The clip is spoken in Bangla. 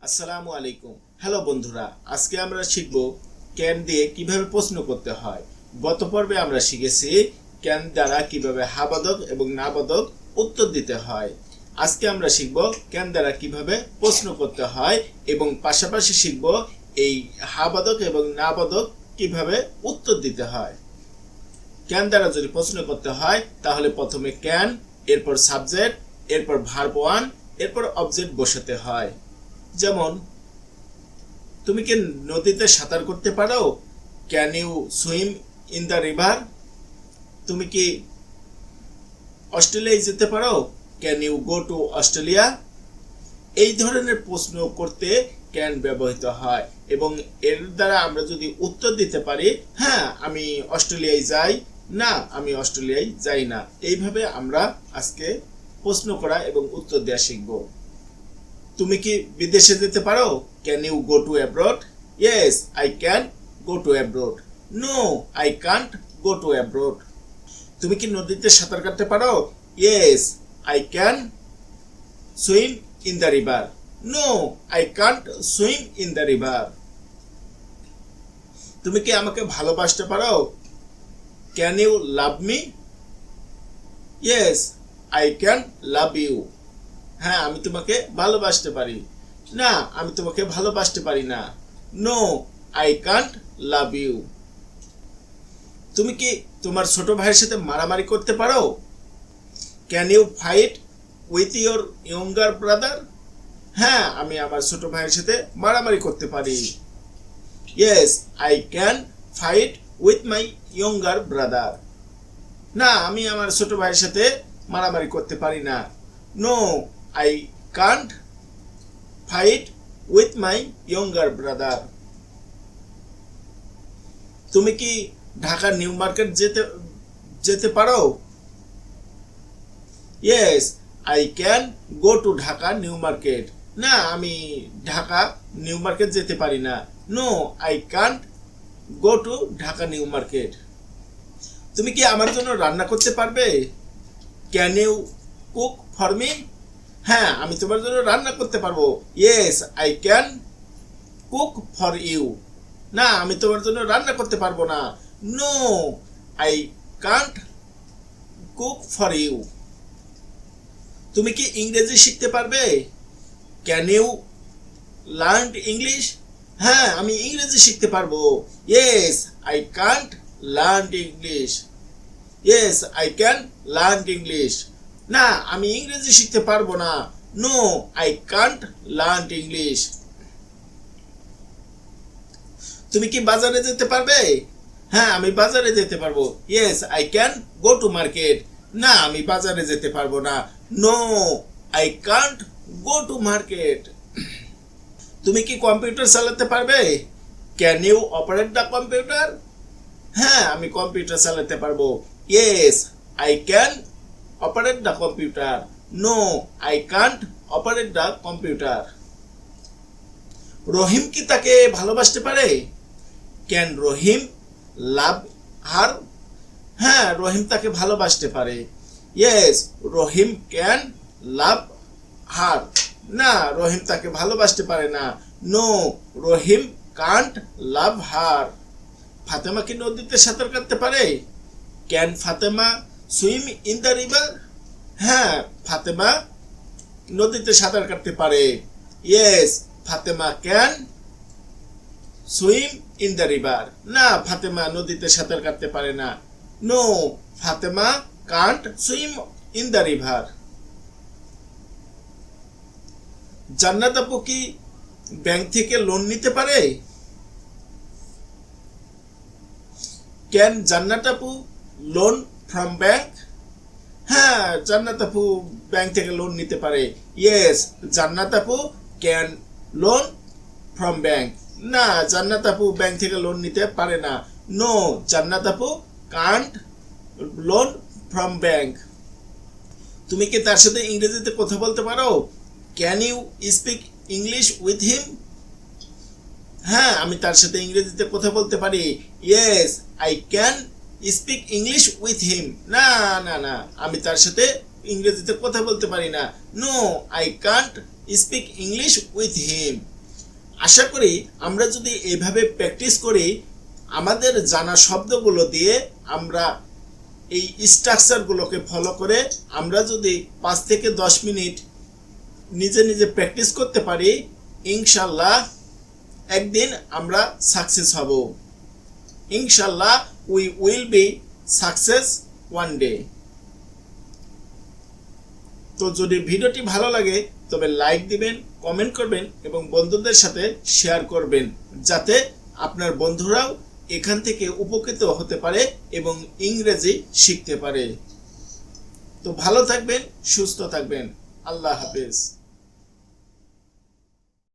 আসসালামু আলাইকুম। হ্যালো বন্ধুরা, আজকে আমরা শিখব ক্যান দিয়ে কিভাবে প্রশ্ন করতে হয়। গত পর্বে আমরা শিখেছি ক্যান দ্বারা কিভাবে হাবাদক এবং নাবাদক উত্তর দিতে হয়। আজকে আমরা শিখব ক্যান দ্বারা কিভাবে প্রশ্ন করতে হয় এবং পাশাপাশি শিখব এই হাবাদক এবং নাবাদক কিভাবে উত্তর দিতে হয়। ক্যান দ্বারা যদি প্রশ্ন করতে হয় তাহলে প্রথমে ক্যান, এরপর সাবজেক্ট, এরপর ভার্ব ওয়ান, এরপর অবজেক্ট বসাতে হয়। যেমন, তুমি কি নদীতে সাঁতার করতে পারো? Can you swim in the river? তুমি কি অস্ট্রেলিয়ায় যেতে পারো? Can you go to Australia? এই ধরনের প্রশ্ন করতে ক্যান ব্যবহৃত হয় এবং এর দ্বারা আমরা যদি উত্তর দিতে পারি, হ্যাঁ আমি অস্ট্রেলিয়ায় যাই, না আমি অস্ট্রেলিয়ায় যাই না, এইভাবে আমরা আজকে প্রশ্ন করা এবং উত্তর দেওয়া শিখব। তুমি কি বিদেশে যেতে পারো? Can you go to abroad? Yes I can go to abroad. No I can't go to abroad. তুমি কি নদীতে সাঁতার কাটতে পারো? Yes I can swim in the river. No I can't swim in the river. তুমি কি আমাকে ভালোবাসতে পারো? Can you love me? Yes I can love you. হ্যাঁ আমি তোমাকে ভালোবাসতে পারি। না আমি তোমাকে ভালোবাসতে পারি না। No I can't love you. তুমি কি তোমার ছোট ভাইয়ের সাথে মারামারি করতে পারো? Can you fight with your younger brother? হ্যাঁ আমি আমার ছোট ভাইয়ের সাথে মারামারি করতে পারি। Yes I can fight with my younger brother. না আমি আমার ছোট ভাইয়ের সাথে মারামারি করতে পারি না। No I can't fight with my younger brother. তুমি কি ঢাকা নিউ মার্কেট যেতে পারো? Yes, I can go to Dhaka new market. না আমি ঢাকা নিউ মার্কেট যেতে পারি না। No, I can't go to Dhaka new market. তুমি কি আমার জন্য রান্না করতে পারবে? Can you cook for me? হ্যাঁ আমি তোমার জন্য রান্না করতে পারবো। Yes I can cook for you. না আমি তোমার জন্য রান্না করতে পারবো না। No I can't cook for you. তুমি কি ইংরেজি শিখতে পারবে? Can you learn English? হ্যাঁ আমি ইংরেজি শিখতে পারবো। Yes I can't learn English. Yes I can learn English. না আমি ইংরেজি শিখতে পারবো না। No I can't learn English. তুমি কি বাজারে যেতে পারবে? হ্যাঁ আমি বাজারে যেতে পারবো। Yes I can go to market. না আমি বাজারে যেতে পারবো না। No I can't go to market. তুমি কি কম্পিউটার চালাতে পারবে? Can you operate the computer? হ্যাঁ আমি কম্পিউটার চালাতে পারবো। Yes I can operate the computer. No I can't operate the computer. Rahim কি তাকে ভালোবাসতে পারে? Can Rahim love her? হ্যাঁ রহিম তাকে ভালোবাসতে পারে। Yes Rahim can love her. না রহিম তাকে ভালোবাসতে পারে না। No Rahim can't love her. Fatema কি নদীতে সাঁতার কাটতে পারে? Can Fatema swim in the river? হ্যাঁ ফাতেমা নদীতে সাঁতার কাটতে পারে। Yes Fatema can swim in the river. না ফাতেমা নদীতে সাঁতার কাটতে পারে না। No Fatema can't swim in the river. Jannat আপু কি ব্যাংক থেকে লোন নিতে পারে? ক্যান জান্নাত আপু লোন ফ্রম ব্যাংক? হ্যাঁ জান্নাত আপু ব্যাংক থেকে লোন নিতে পারে। ইয়েস জান্নাত আপু ক্যান লোন ফ্রম ব্যাংক। না জান্নাত আপু ব্যাংক থেকে লোন নিতে পারে না। নো জান্নাত আপু কান্ট লোন ফ্রম ব্যাংক। তুমি কি তার সাথে ইংরেজিতে কথা বলতে পারো? Can you speak English with him? হ্যাঁ আমি তার সাথে ইংরেজিতে কথা বলতে পারি। Yes I can speak English with him. না না না আমি তার সাথে ইংরেজিতে কথা বলতে পারি না। No I can't speak English with him. আশা করি আমরা যদি এইভাবে প্র্যাকটিস করি, আমাদের জানা শব্দগুলো দিয়ে আমরা এই স্ট্রাকচারগুলোকে ফলো করে আমরা যদি 5 থেকে 10 মিনিট নিজে নিজে প্র্যাকটিস করতে পারি, ইনশাল্লাহ একদিন আমরা সাকসেস হব। ইনশাল্লাহ we will be success one day. তো যদি ভিডিওটি ভালো লাগে তবে লাইক দিবেন, কমেন্ট করবেন এবং বন্ধুদের সাথে শেয়ার করবেন, যাতে আপনার বন্ধুরাও এখান থেকে উপকৃত হতে পারে এবং ইংরেজি শিখতে পারে। তো ভালো থাকবেন, সুস্থ থাকবেন। আল্লাহ হাফেজ।